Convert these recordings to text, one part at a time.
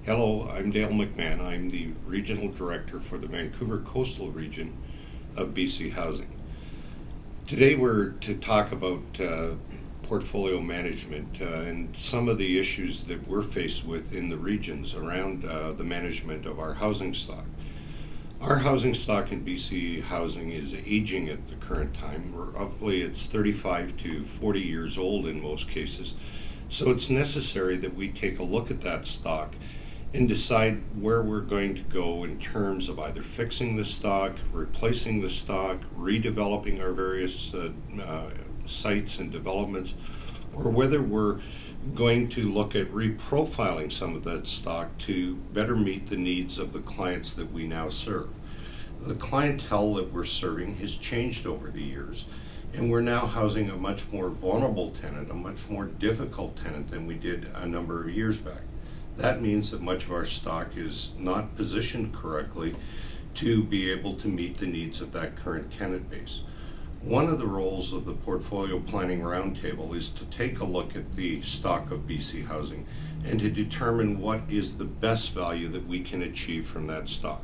Hello, I'm Dale McMahon. I'm the Regional Director for the Vancouver Coastal Region of BC Housing. Today we're to talk about portfolio management and some of the issues that we're faced with in the regions around the management of our housing stock. Our housing stock in BC Housing is aging at the current time. Roughly it's 35 to 40 years old in most cases. So it's necessary that we take a look at that stock and decide where we're going to go in terms of either fixing the stock, replacing the stock, redeveloping our various sites and developments, or whether we're going to look at reprofiling some of that stock to better meet the needs of the clients that we now serve. The clientele that we're serving has changed over the years, and we're now housing a much more vulnerable tenant, a much more difficult tenant than we did a number of years back. That means that much of our stock is not positioned correctly to be able to meet the needs of that current tenant base. One of the roles of the Portfolio Planning Roundtable is to take a look at the stock of BC Housing and to determine what is the best value that we can achieve from that stock.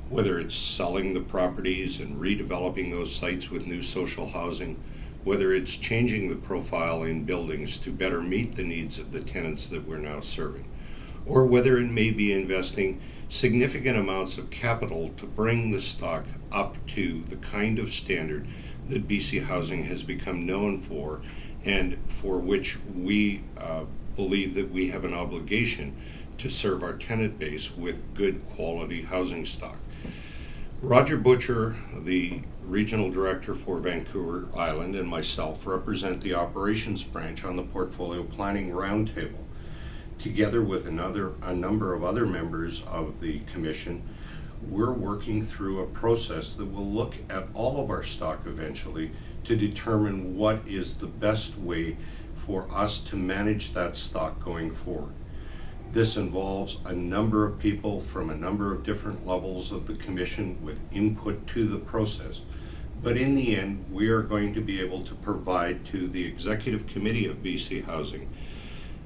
Whether it's selling the properties and redeveloping those sites with new social housing, whether it's changing the profile in buildings to better meet the needs of the tenants that we're now serving, or whether it may be investing significant amounts of capital to bring the stock up to the kind of standard that BC Housing has become known for, and for which we believe that we have an obligation to serve our tenant base with good quality housing stock. Roger Butcher, the Regional Director for Vancouver Island, and myself represent the Operations Branch on the Portfolio Planning Roundtable. Together with a number of other members of the Commission, we're working through a process that will look at all of our stock eventually to determine what is the best way for us to manage that stock going forward. This involves a number of people from a number of different levels of the Commission with input to the process. But in the end, we are going to be able to provide to the Executive Committee of BC Housing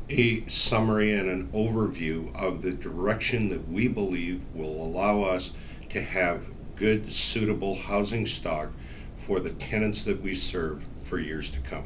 a summary and an overview of the direction that we believe will allow us to have good, suitable housing stock for the tenants that we serve for years to come.